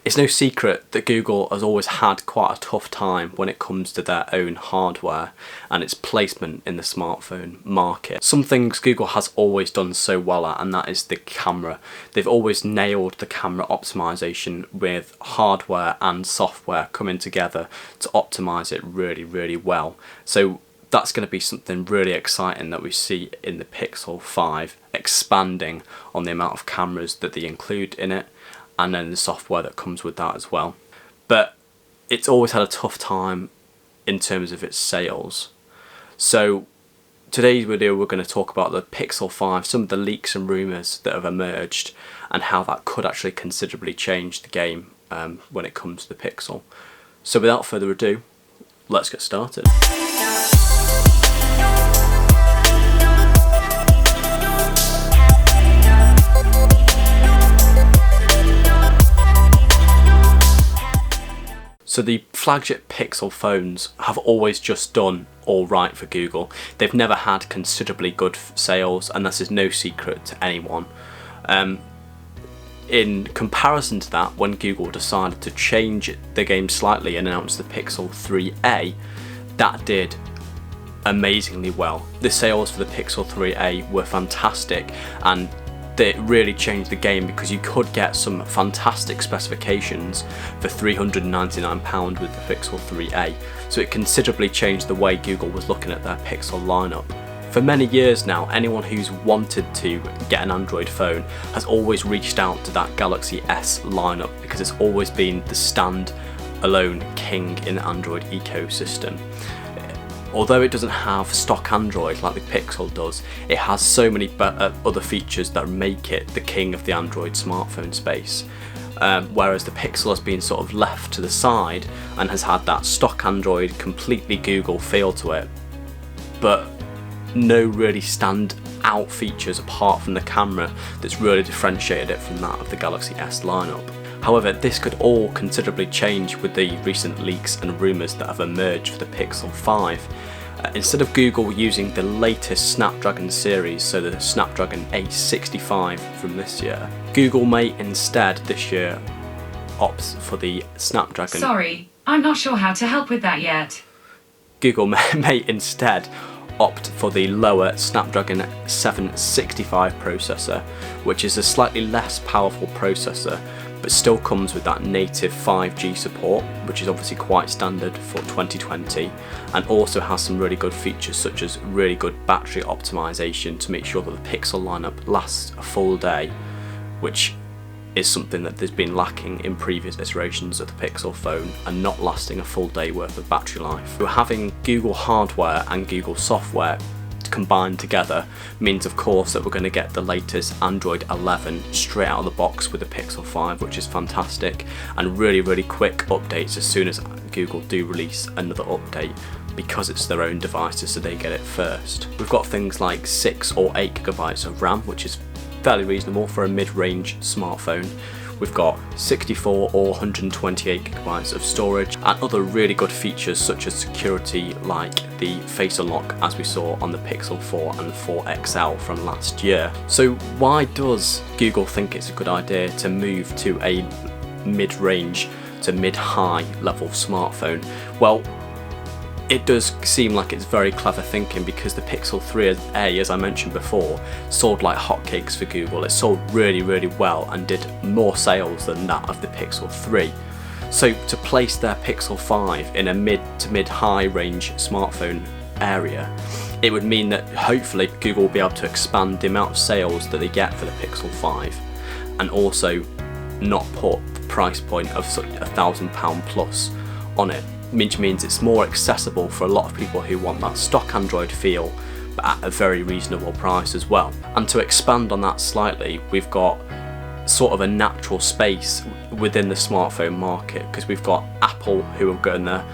It's no secret that Google has always had quite a tough time when it comes to their own hardware and its placement in the smartphone market. Some things Google has always done so well at, and that is the camera. They've always nailed the camera optimization with hardware and software coming together to optimize it really, really well. So that's going to be something really exciting that we see in the Pixel 5, expanding on the amount of cameras that they include in it, and then the software that comes with that as well. But it's always had a tough time in terms of its sales. So today's video we're going to talk about the Pixel 5, some of the leaks and rumours that have emerged, and how that could actually considerably change the game when it comes to the Pixel. So without further ado, let's get started. So the flagship Pixel phones have always just done alright for Google. They've never had considerably good sales, and this is no secret to anyone. In comparison to that, when Google decided to change the game slightly and announce the Pixel 3a, that did amazingly well. The sales for the Pixel 3a were fantastic, and it really changed the game because you could get some fantastic specifications for £399 with the Pixel 3a. So it considerably changed the way Google was looking at their Pixel lineup. For many years now, anyone who's wanted to get an Android phone has always reached out to that Galaxy S lineup because it's always been the stand-alone king in the Android ecosystem. Although it doesn't have stock Android like the Pixel does, it has so many other features that make it the king of the Android smartphone space. Whereas the Pixel has been sort of left to the side and has had that stock Android, completely Google feel to it, but no really stand out features apart from the camera that's really differentiated it from that of the Galaxy S lineup. However, this could all considerably change with the recent leaks and rumours that have emerged for the Pixel 5. Instead of Google using the latest Snapdragon series, so the Snapdragon 865 from this year, Google may instead this year opt for the Snapdragon... Sorry, I'm not sure how to help with that yet. Google may instead opt for the lower Snapdragon 765 processor, which is a slightly less powerful processor, but still comes with that native 5G support, which is obviously quite standard for 2020, and also has some really good features such as really good battery optimization to make sure that the Pixel lineup lasts a full day, which is something that there's been lacking in previous iterations of the Pixel phone, and not lasting a full day worth of battery life. So having Google hardware and Google software combined together means of course that we're going to get the latest Android 11 straight out of the box with the Pixel 5, which is fantastic, and really quick updates as soon as Google do release another update, because it's their own devices so they get it first. We've got things like 6 or 8 GB of RAM, which is fairly reasonable for a mid-range smartphone. We've got 64 or 128 GB of storage, and other really good features such as security like the Face Unlock as we saw on the Pixel 4 and 4 XL from last year. So why does Google think it's a good idea to move to a mid-range to mid-high level smartphone? Well, it does seem like it's very clever thinking, because the Pixel 3a, as I mentioned before, sold like hotcakes for Google. It sold really well and did more sales than that of the Pixel 3. So to place their Pixel 5 in a mid to mid-high range smartphone area, it would mean that hopefully Google will be able to expand the amount of sales that they get for the Pixel 5, and also not put the price point of £1,000 plus on it, which means it's more accessible for a lot of people who want that stock Android feel, but at a very reasonable price as well. And to expand on that slightly, we've got sort of a natural space within the smartphone market, because we've got Apple, who have got their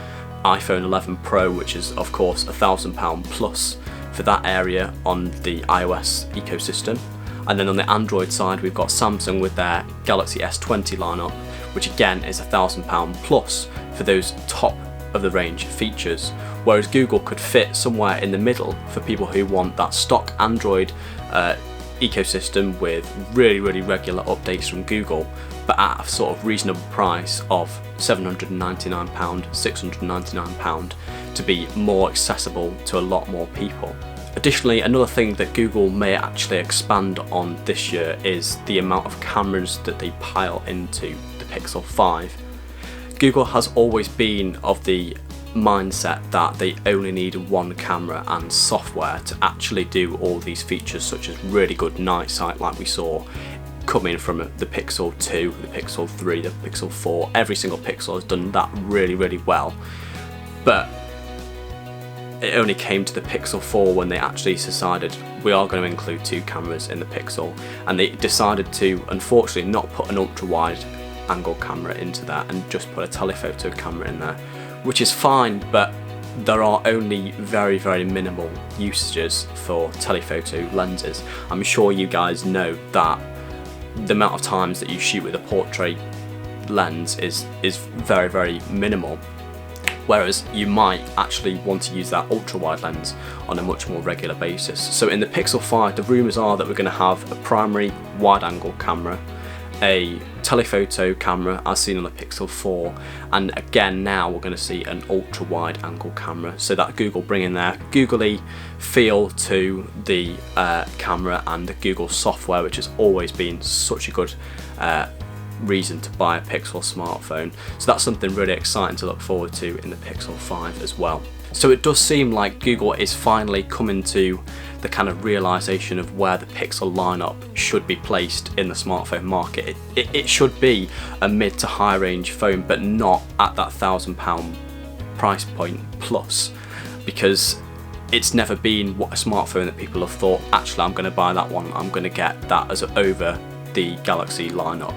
iPhone 11 Pro, which is of course £1,000 plus for that area on the iOS ecosystem. And then on the Android side, we've got Samsung with their Galaxy S20 lineup, which again is £1,000 plus for those top of the range features, whereas Google could fit somewhere in the middle for people who want that stock Android ecosystem with really regular updates from Google, but at a sort of reasonable price of £799, £699 to be more accessible to a lot more people. Additionally, another thing that Google may actually expand on this year is the amount of cameras that they pile into the Pixel 5. Google has always been of the mindset that they only need one camera and software to actually do all these features, such as really good night sight like we saw coming from the Pixel 2, the Pixel 3, the Pixel 4. Every single Pixel has done that really well, but it only came to the Pixel 4 when they actually decided we are going to include 2 cameras in the Pixel, and they decided to unfortunately not put an ultra wide angle camera into that and just put a telephoto camera in there, which is fine, but there are only very minimal usages for telephoto lenses. I'm sure you guys know that the amount of times that you shoot with a portrait lens is very minimal, whereas you might actually want to use that ultra wide lens on a much more regular basis. So in the Pixel 5, the rumours are that we're going to have a primary wide angle camera, a telephoto camera as seen on the Pixel 4, and again now we're going to see an ultra wide angle camera, so that Google bringing their googly feel to the camera and the Google software, which has always been such a good reason to buy a Pixel smartphone. So that's something really exciting to look forward to in the Pixel 5 as well. So it does seem like Google is finally coming to the kind of realization of where the Pixel lineup should be placed in the smartphone market. It should be a mid to high range phone, but not at that £1,000 price point plus, because it's never been a smartphone that people have thought, actually I'm going to buy that one, I'm going to get that as over the Galaxy lineup,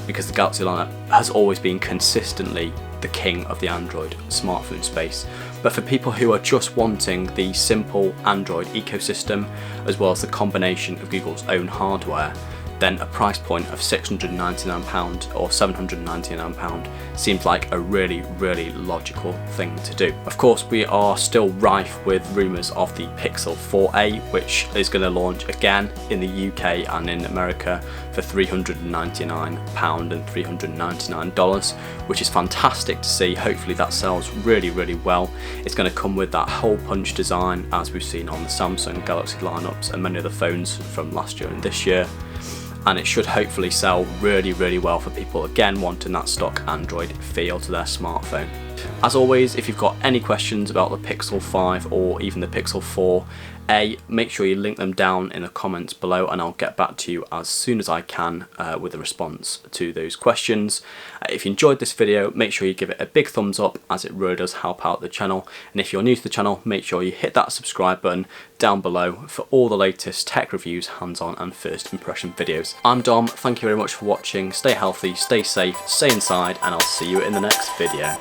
because the Galaxy lineup has always been consistently the king of the Android smartphone space. But for people who are just wanting the simple Android ecosystem as well as the combination of Google's own hardware, then a price point of £699 or £799 seems like a really logical thing to do. Of course, we are still rife with rumours of the Pixel 4a, which is going to launch again in the UK and in America for £399 and $399, which is fantastic to see. Hopefully that sells really well. It's going to come with that hole punch design as we've seen on the Samsung Galaxy lineups and many other phones from last year and this year, and it should hopefully sell really well for people again wanting that stock Android feel to their smartphone. As always, if you've got any questions about the Pixel 5 or even the Pixel 4a, make sure you link them down in the comments below and I'll get back to you as soon as I can with a response to those questions. If you enjoyed this video, make sure you give it a big thumbs up, as it really does help out the channel, and if you're new to the channel, make sure you hit that subscribe button down below for all the latest tech reviews, hands-on and first impression videos. I'm Dom, thank you very much for watching, stay healthy, stay safe, stay inside, and I'll see you in the next video.